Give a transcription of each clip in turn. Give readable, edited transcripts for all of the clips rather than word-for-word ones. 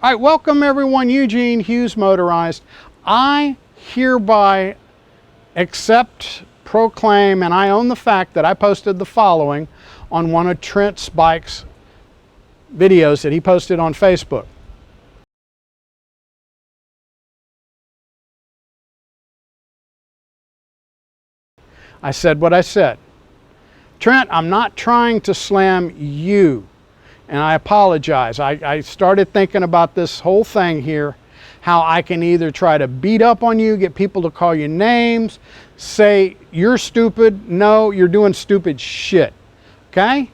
All right, welcome everyone, Eugene Hughes Motorized. I hereby accept, proclaim, and I own the fact that I posted the following on one of Trent's bikes videos that he posted on Facebook. I said what I said. Trent, I'm not trying to slam you, and I apologize. I started thinking about this whole thing here, how I can either try to beat up on you, get people to call you names, say you're stupid. No, you're doing stupid shit, okay?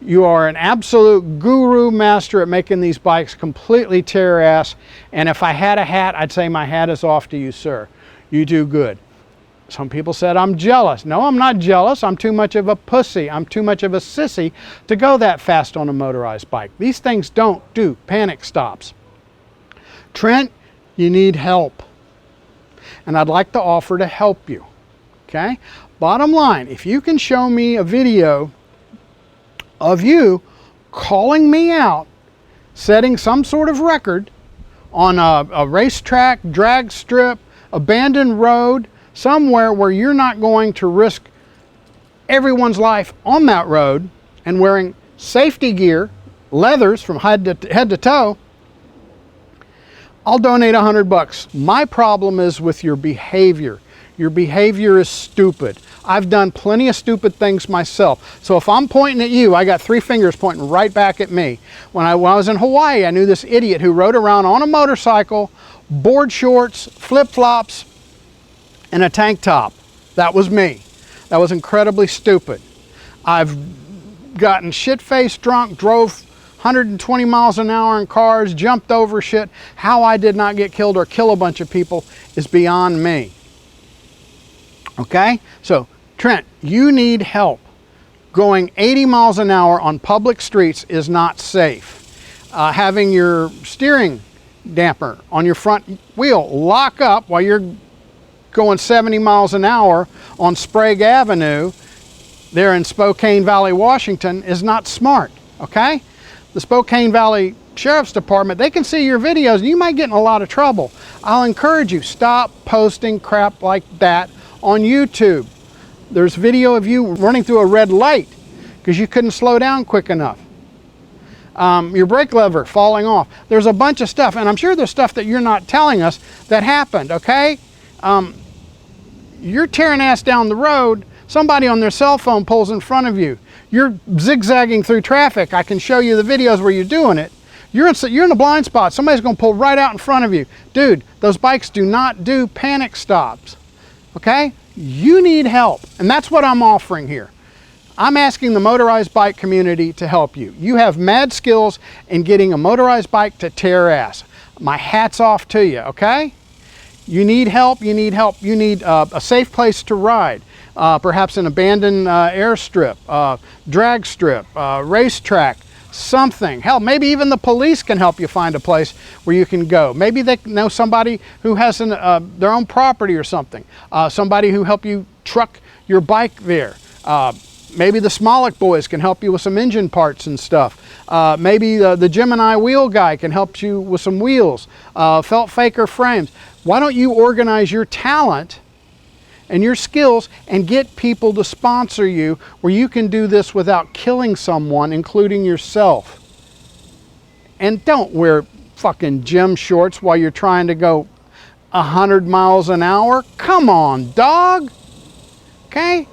You are an absolute guru master at making these bikes completely tear ass, and if I had a hat, I'd say my hat is off to you, sir. You do good. Some people said I'm jealous. No, I'm not jealous. I'm too much of a pussy. I'm too much of a sissy to go that fast on a motorized bike. These things don't do panic stops. Trent, you need help. And I'd like to offer to help you. Okay? Bottom line, if you can show me a video of you calling me out, setting some sort of record on a racetrack, drag strip, abandoned road, somewhere where you're not going to risk everyone's life on that road, and wearing safety gear, leathers from head to toe, I'll donate $100. My problem is with your behavior. Your behavior is stupid. I've done plenty of stupid things myself. So if I'm pointing at you, I got 3 fingers pointing right back at me. When I was in Hawaii, I knew this idiot who rode around on a motorcycle, board shorts, flip-flops, and a tank top. That was me. That was incredibly stupid. I've gotten shit-faced drunk, drove 120 miles an hour in cars, jumped over shit. How I did not get killed or kill a bunch of people is beyond me. Okay? So, Trent, you need help. Going 80 miles an hour on public streets is not safe. Having your steering damper on your front wheel lock up while you're going 70 miles an hour on Sprague Avenue there in Spokane Valley, Washington is not smart, okay? The Spokane Valley Sheriff's Department, they can see your videos and you might get in a lot of trouble. I'll encourage you, stop posting crap like that on YouTube. There's video of you running through a red light because you couldn't slow down quick enough. Your brake lever falling off. There's a bunch of stuff, and I'm sure there's stuff that you're not telling us that happened, okay? You're tearing ass down the road, somebody on their cell phone pulls in front of you. You're zigzagging through traffic. I can show you the videos where you're doing it. You're in a blind spot. Somebody's going to pull right out in front of you. Dude, those bikes do not do panic stops. Okay? You need help. And that's what I'm offering here. I'm asking the motorized bike community to help you. You have mad skills in getting a motorized bike to tear ass. My hat's off to you, okay? You need help, you need help. You need a safe place to ride. Perhaps an abandoned airstrip, drag strip, racetrack, something. Hell, maybe even the police can help you find a place where you can go. Maybe they know somebody who has their own property or something. Somebody who help you truck your bike there. Maybe the Smolik boys can help you with some engine parts and stuff. Maybe the Gemini wheel guy can help you with some wheels, felt faker frames. Why don't you organize your talent and your skills and get people to sponsor you where you can do this without killing someone, including yourself? And don't wear fucking gym shorts while you're trying to go 100 miles an hour. Come on, dog. Okay?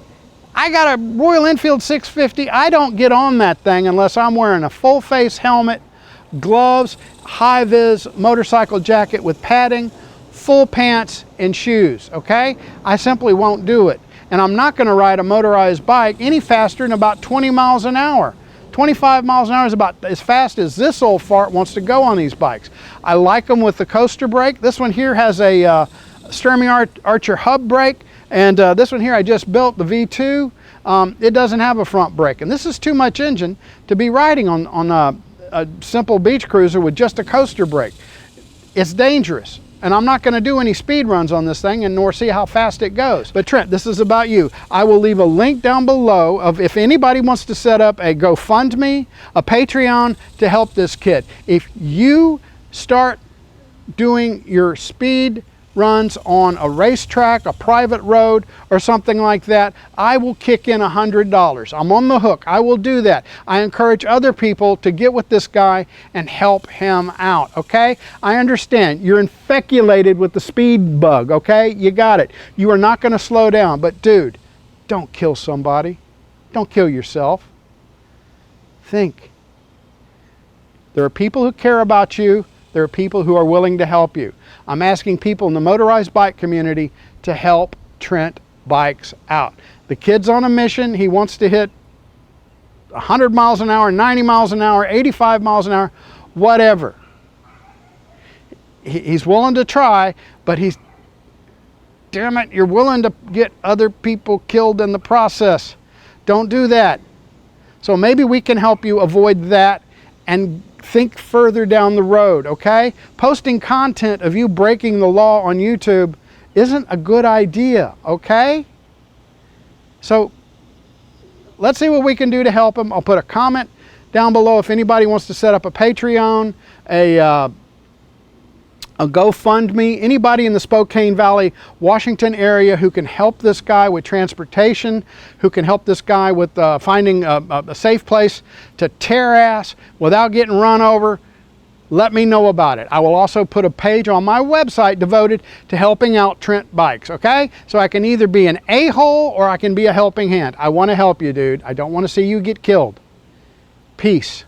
I got a Royal Enfield 650. I don't get on that thing unless I'm wearing a full face helmet, gloves, high-vis motorcycle jacket with padding, full pants, and shoes, okay? I simply won't do it. And I'm not gonna ride a motorized bike any faster than about 20 miles an hour. 25 miles an hour is about as fast as this old fart wants to go on these bikes. I like them with the coaster brake. This one here has a Sturmey Archer hub brake. And this one here I just built, the V2, it doesn't have a front brake. And this is too much engine to be riding on a simple beach cruiser with just a coaster brake. It's dangerous. And I'm not going to do any speed runs on this thing and nor see how fast it goes. But Trent, this is about you. I will leave a link down below of if anybody wants to set up a GoFundMe, a Patreon to help this kid. If you start doing your speed runs on a racetrack, a private road, or something like that, I will kick in $100. I'm on the hook. I will do that. I encourage other people to get with this guy and help him out, okay? I understand. You're infeculated with the speed bug, okay? You got it. You are not going to slow down. But dude, don't kill somebody. Don't kill yourself. Think. There are people who care about you. There are people who are willing to help you. I'm asking people in the motorized bike community to help Trent Bikes out. The kid's on a mission. He wants to hit 100 miles an hour, 90 miles an hour, 85 miles an hour, whatever. He's willing to try, but damn it, you're willing to get other people killed in the process. Don't do that. So maybe we can help you avoid that and think further down the road, okay? Posting content of you breaking the law on YouTube isn't a good idea, okay? So let's see what we can do to help him. I'll put a comment down below if anybody wants to set up a Patreon, a GoFundMe, anybody in the Spokane Valley, Washington area who can help this guy with transportation, who can help this guy with finding a safe place to tear ass without getting run over, let me know about it. I will also put a page on my website devoted to helping out Trent Bikes, okay? So I can either be an a-hole or I can be a helping hand. I want to help you, dude. I don't want to see you get killed. Peace.